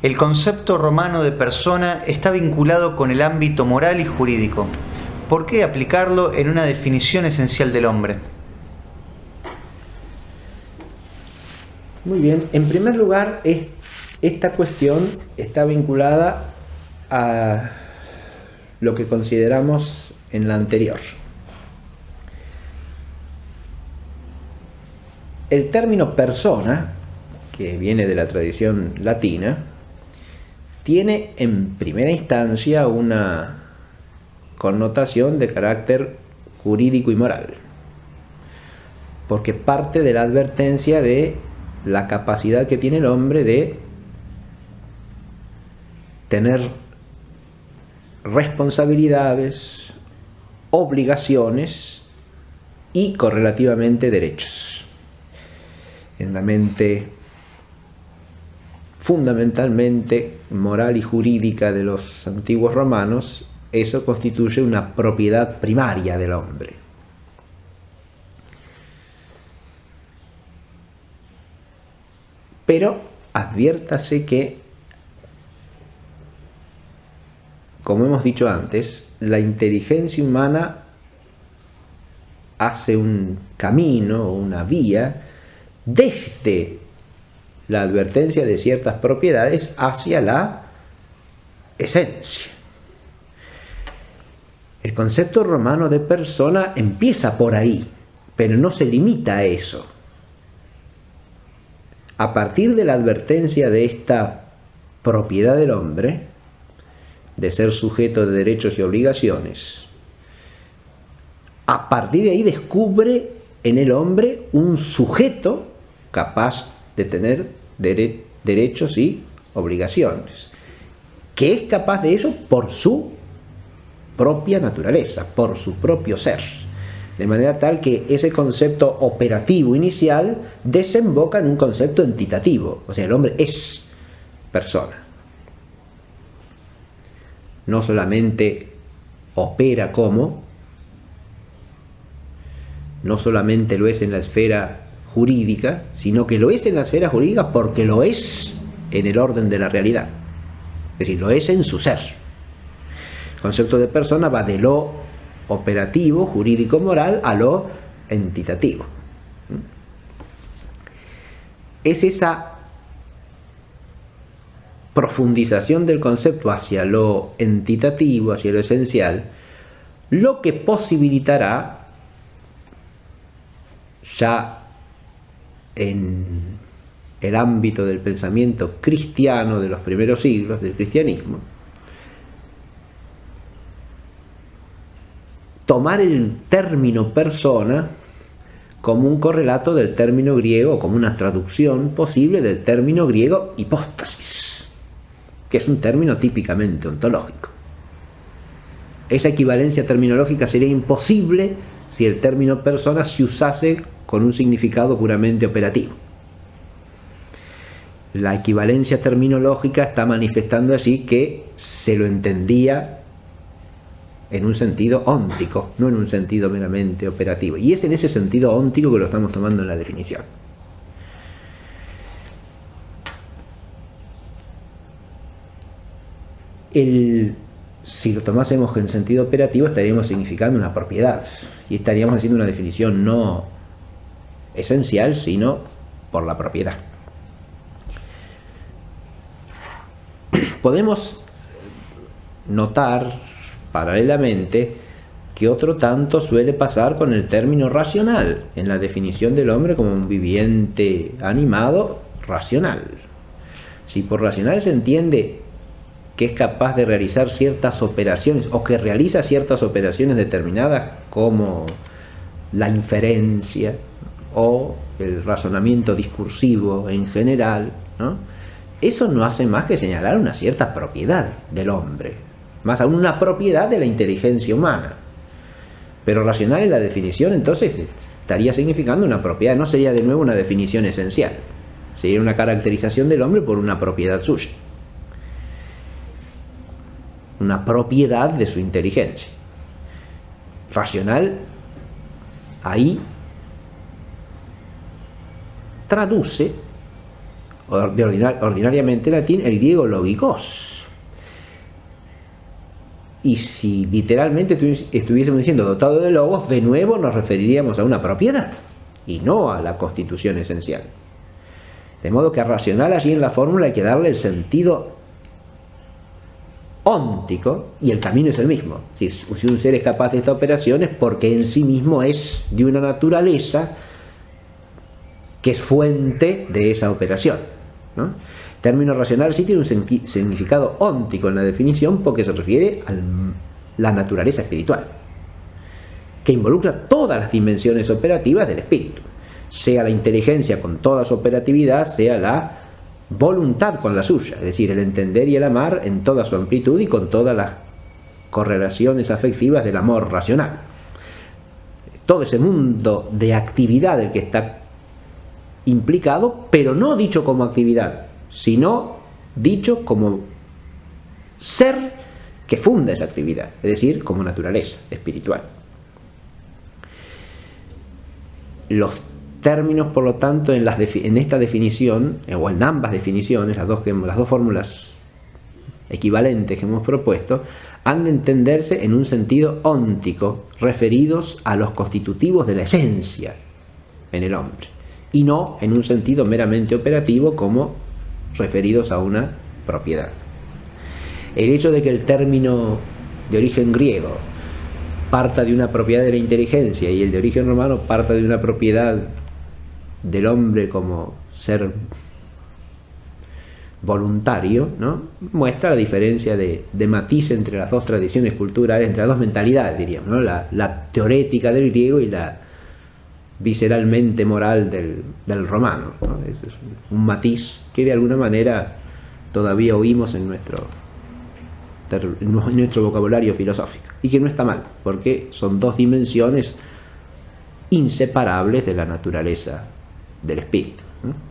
El concepto romano de persona está vinculado con el ámbito moral y jurídico. ¿Por qué aplicarlo en una definición esencial del hombre? Muy bien, en primer lugar, esta cuestión está vinculada a lo que consideramos en la anterior. El término persona, que viene de la tradición latina, tiene en primera instancia una connotación de carácter jurídico y moral, porque parte de la advertencia de la capacidad que tiene el hombre de tener responsabilidades, obligaciones y correlativamente derechos. En la mente fundamentalmente moral y jurídica de los antiguos romanos, eso constituye una propiedad primaria del hombre. Pero adviértase que, como hemos dicho antes, la inteligencia humana hace un camino, una vía, desde la advertencia de ciertas propiedades hacia la esencia. El concepto romano de persona empieza por ahí, pero no se limita a eso. A partir de la advertencia de esta propiedad del hombre, de ser sujeto de derechos y obligaciones, a partir de ahí descubre en el hombre un sujeto capaz de tener derechos y obligaciones, que es capaz de eso por su propia naturaleza, por su propio ser, de manera tal que ese concepto operativo inicial desemboca en un concepto entitativo, o sea, el hombre es persona. No solamente opera como, no solamente lo es en la esfera jurídica, sino que lo es en la esfera jurídica porque lo es en el orden de la realidad, es decir, lo es en su ser. El concepto de persona va de lo operativo, jurídico, moral, a lo entitativo. Es esa profundización del concepto hacia lo entitativo, hacia lo esencial, lo que posibilitará ya en el ámbito del pensamiento cristiano de los primeros siglos del cristianismo, tomar el término persona como un correlato del término griego, como una traducción posible del término griego hipóstasis, que es un término típicamente ontológico. Esa equivalencia terminológica sería imposible si el término persona se usase con un significado puramente operativo. La equivalencia terminológica está manifestando así que se lo entendía en un sentido óntico, no en un sentido meramente operativo. Y es en ese sentido óntico que lo estamos tomando en la definición. Si lo tomásemos en sentido operativo, estaríamos significando una propiedad y estaríamos haciendo una definición no esencial, sino por la propiedad. Podemos notar paralelamente que otro tanto suele pasar con el término racional en la definición del hombre como un viviente animado racional. Si por racional se entiende que es capaz de realizar ciertas operaciones o que realiza ciertas operaciones determinadas como la inferencia o el razonamiento discursivo en general, ¿no? Eso no hace más que señalar una cierta propiedad del hombre, más aún una propiedad de la inteligencia humana. Pero racional en la definición entonces estaría significando una propiedad, no sería de nuevo una definición esencial, sería una caracterización del hombre por una propiedad suya, una propiedad de su inteligencia. Racional ahí traduce ordinariamente latín, el griego logikos. Y si literalmente estuviésemos diciendo dotado de logos, de nuevo nos referiríamos a una propiedad y no a la constitución esencial. De modo que racional allí en la fórmula hay que darle el sentido óntico, y el camino es el mismo. Si un ser es capaz de esta operación es porque en sí mismo es de una naturaleza que es fuente de esa operación, ¿no? El término racional sí tiene un significado óntico en la definición porque se refiere a la naturaleza espiritual, que involucra todas las dimensiones operativas del espíritu, sea la inteligencia con toda su operatividad, sea la voluntad con la suya, es decir, el entender y el amar en toda su amplitud y con todas las correlaciones afectivas del amor racional. Todo ese mundo de actividad del que está implicado, pero no dicho como actividad, sino dicho como ser que funda esa actividad, es decir, como naturaleza espiritual. Los términos, por lo tanto, en esta definición, o en ambas definiciones, las dos fórmulas equivalentes que hemos propuesto, han de entenderse en un sentido óntico, referidos a los constitutivos de la esencia en el hombre, y no en un sentido meramente operativo como referidos a una propiedad. El hecho de que el término de origen griego parta de una propiedad de la inteligencia y el de origen romano parta de una propiedad del hombre como ser voluntario, ¿no?, muestra la diferencia de matiz entre las dos tradiciones culturales, entre las dos mentalidades, diríamos, ¿no?, la teorética del griego y la visceralmente moral del romano, ¿no? Es un matiz que de alguna manera todavía oímos en nuestro vocabulario filosófico, y que no está mal, porque son dos dimensiones inseparables de la naturaleza del espíritu, ¿no?